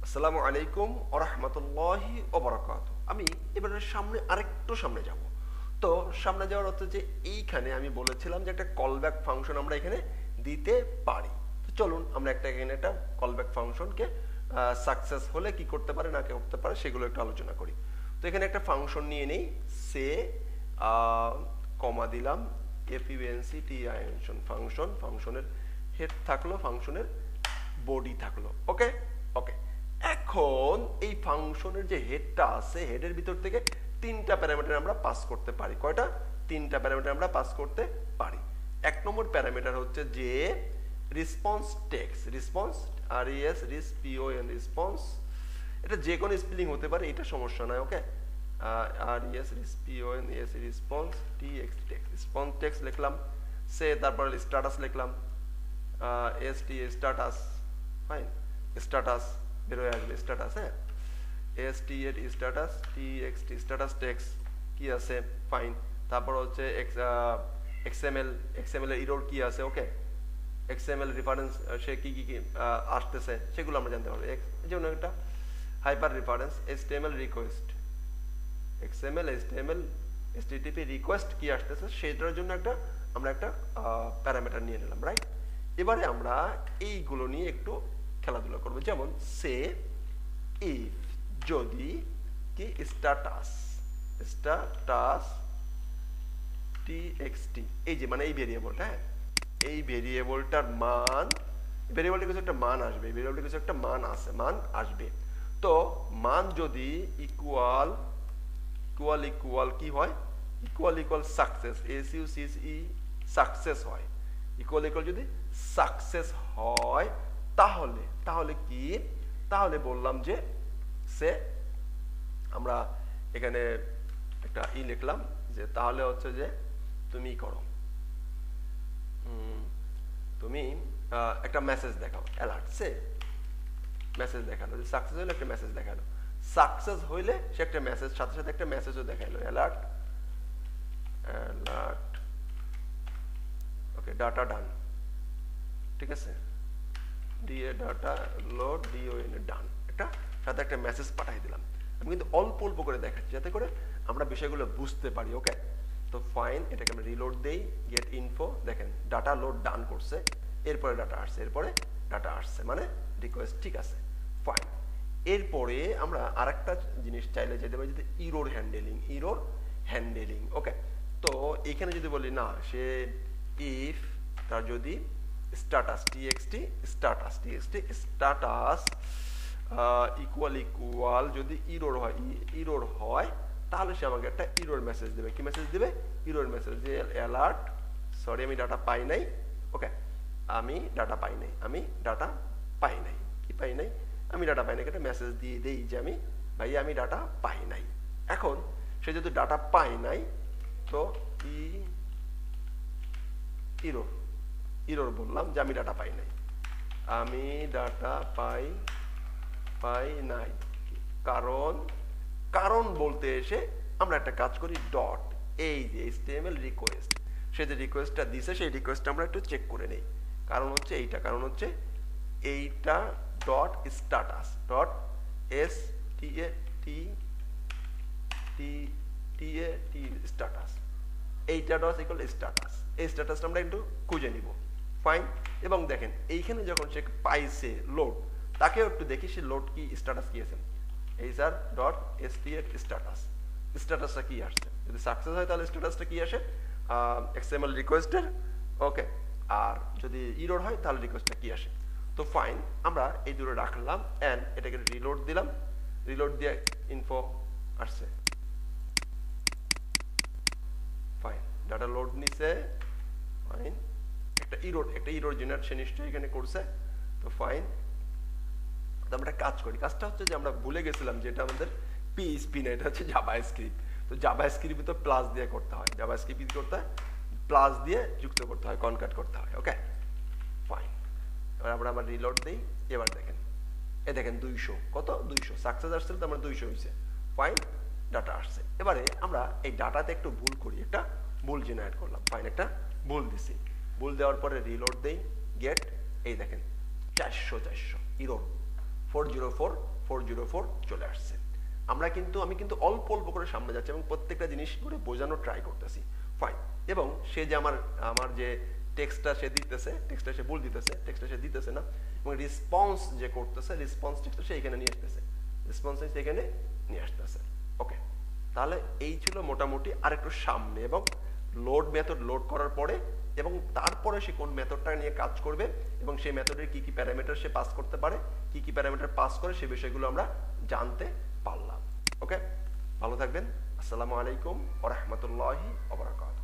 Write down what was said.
আসসালামু আলাইকুম ওয়া রাহমাতুল্লাহি ওয়া বারাকাতুহু। আমি এবারে আরেকটু সামনে যাব। তো সামনে যাওয়ার অর্থ যে এইখানে আমি বলেছিলাম যে একটা কলব্যাক ফাংশন আমরা এখানে দিতে পারি। তো চলুন আমরা এখানে একটা কলব্যাক ফাংশনকে সাকসেস হলে কি করতে পারে না করতে পারে সেগুলো একটু আলোচনা করি। তো এখানে একটা ফাংশন নিয়ে নেই, সে কমা দিলাম ফাংশন, ফাংশনের হেড থাকলো, ফাংশনের বডি থাকলো। ওকে ওকে এখন এই ফাংশনের যে হেডটা আছে, হেডের ভিতর থেকে তিনটা প্যারামিটার আমরা পাস করতে পারি। কয়টা? তিনটা প্যারামিটার আমরা পাস করতে পারি। এক নম্বর প্যারামিটার হচ্ছে যে রেসপন্স টেক্সট, রেসপন্স রেসপন্স, এটা যে কোনো স্পেলিং হতে পারে, এটা সমস্যা নয়। ওকে রেসপন্স রেসপন্স টেক্সট লিখলাম, সে তারপরে স্ট্যাটাস লিখলাম, স্ট্যাটাস, ফাইন, স্ট্যাটাস বের হয়ে আসবে, স্ট্যাটাস, হ্যাঁ, স্ট্যাটাস txt স্ট্যাটাস টেক্সট কি আছে, ফাইন। তারপর হচ্ছে xml এর এরর কি আছে, ওকে, xml রেফারেন্স সে কি কি আসতেছে সেগুলো আমরা জানতে পারবো। যেমন একটা hyper reference, html request, xml html http request কি আসতেছে সেটার জন্য আমরা একটা প্যারামিটার নিয়ে নিলাম, রাইট। এবারে আমরা এইগুলো নিয়ে একটু খেলাধুলা করবো। যেমন সে ইফ, যদি কি স্ট্যাটাস txt, এই যে মানে এই ভেরিয়েবলটা, হ্যাঁ, এই ভেরিয়েবলটার মান, ভেরিয়েবলটা কিছু একটা মান আসবে, ভেরিয়েবলটা কিছু একটা মান আছে, মান আসবে। তো মান যদি ইকুয়াল কি হয়, ইকুয়াল সাকসেস, সাকসেস হয়, ইকুয়াল যদি সাকসেস হয় তাহলে কি, তাহলে বললাম যে সে, আমরা এখানে একটা লিখলাম যে তাহলে হচ্ছে যে তুমি করো, তুমি একটা মেসেজ দেখাও, অ্যালার্ট, সে মেসেজ দেখালো, যে সাকসেস হইলে একটা মেসেজ দেখালো, সাকসেস হইলে সে একটা মেসেজ সাথে সাথে একটা মেসেজও দেখাইলো, অ্যালার্ট, ওকে, ডাটা ডান, ঠিক আছে, দিয়ে ডাটা লোড ডান, একটা সাথে একটা মেসেজ পাঠিয়ে দিলাম। আমি কিন্তু অল্প অল্প করে দেখাচ্ছি যাতে করে আমরা বিষয়গুলো বুঝতে পারি। ওকে, তো ফাইন, এটাকে আমরা রিলোড দেই, গেট ইনফো, দেখেন ডাটা লোড ডান করছে, এরপরে ডাটা আসছে, মানে রিকোয়েস্ট ঠিক আছে, ফাইন। এরপরে আমরা আরেকটা জিনিস চাইলে যেতে পারি, যদি ইরোর হ্যান্ডেলিং, ওকে। তো এখানে যদি বলি না, সে ইফ তার যদি স্ট্যাটাস txt স্ট্যাটাস ইকুয়াল যদি ইরোর হয় তাহলে সে আমাকে একটা ইরোর মেসেজ দেবে। কি মেসেজ দিবে? ইরোর মেসেজ, যে অ্যালার্ট, সরি আমি ডাটা পাই নাই, ওকে, আমি ডাটা পাই নাই কি পাই নাই, আমি ডাটা পাই নাই, একটা মেসেজ দিয়ে দেই যে আমি ডাটা পাই নাই। এখন সে যদি ডাটা পাই নাই তো ইরোর বললাম যে আমি ডাটা পাই নাই, আমি ডাটা পাই নাই, কারণ বলতে এসে আমরা একটা কাজ করি, ডট, এই যে html রিকোয়েস্ট, সে যে রিকোয়েস্টটা দিছে সেই রিকোয়েস্টটা আমরা একটু চেক করে নেই। কারণ হচ্ছে এইটা ডট স্ট্যাটাস ডট স্ট্যাটাস, এইটা ডট ইকুয়াল স্ট্যাটাস, এই স্ট্যাটাসটা আমরা একটু খুঁজে নিব, ফাইন। এবং দেখেন এইখানে যখন সে পাইছে লোড, তাকেও একটু দেখি সে লোড কি স্ট্যাটাস কি আছে, এইচআর ডট স্ট্যাটাসটা কি আসছে, যদি সাকসেস হয় তাহলে স্ট্যাটাসটা কি আসে, XML রিকোয়েস্টের, ওকে, আর যদি ইরর হয় তাহলে রিকোয়েস্টটা কি আসে। তো ফাইন, আমরা এই দুটো রাখলাম, এন্ড এটাকে রিলোড দিলাম, রিলোড দিয়ে ইনফো আসছে, ফাইন, ডাটা লোড নিছে, ফাইন, একটা ইরর জেনারেট সে নিশ্চয়ই এখানে করছে, তো ফাইন। তো আমরা কাজ করি, কাজটা হচ্ছে যে আমরা ভুলে গেছিলাম যে এটা আমাদের PHP না, এটা হচ্ছে জাভাস্ক্রিপ্ট। তো জাভাস্ক্রিপ্ট তো প্লাস দিয়ে করতে হয়, জাভাস্ক্রিপ্ট করতে হয় প্লাস দিয়ে যুক্ত করতে হয়, কনক্যাট করতে হয়, ওকে, ফাইন। এবার আমরা রিলোড দেই, এবার দেখেন, দেখেন 200, কত 200 সাকসেস আসছিল, তো আমরা 200 হয়েছে, ফাইন, ডাটা আসছে। এবারে আমরা এই ডাটাতে একটু ভুল করি, একটা ভুল জেনারেট করলাম, ফাইন, একটা ভুল দিছি, ভুল দেওয়ার পরে রিলোড দেই, গেট, এই দেখেন 400 ইরর 404 404 চলে আসছে। আমি কিন্তু অল্প অল্প করে সামনে যাচ্ছি এবং প্রত্যেকটা জিনিস করে বোঝানোর ট্রাই করতেছি। ফাইন। এবং সে যে আমার যে টেক্সটটা সে দিতেছে, টেক্সটটা সে ভুল দিতেছে, টেক্সটটা সে দিতেছে না, এবং রেসপন্স যে করতেছে, রেসপন্স টেক্সটটা সে এখানে নিয়ে আসতেছে, রেসপন্স টেক্সট এখানে নিয়ে আসতেছে। ওকে, তাহলে এই ছিল মোটামুটি। আর একটু সামনে এবং লোড মেথড লোড করার পরে এবং তারপরে সে কোন মেথডটা নিয়ে কাজ করবে এবং সেই মেথডের কি কি প্যারামিটার সে পাস করতে পারে, কি কি প্যারামিটার পাস করে, সে বিষয়গুলো আমরা জানতে পারলাম। ওকে, ভালো থাকবেন। আসসালামু আলাইকুম ওয়া রাহমাতুল্লাহি ওয়া বারাকাতুহু।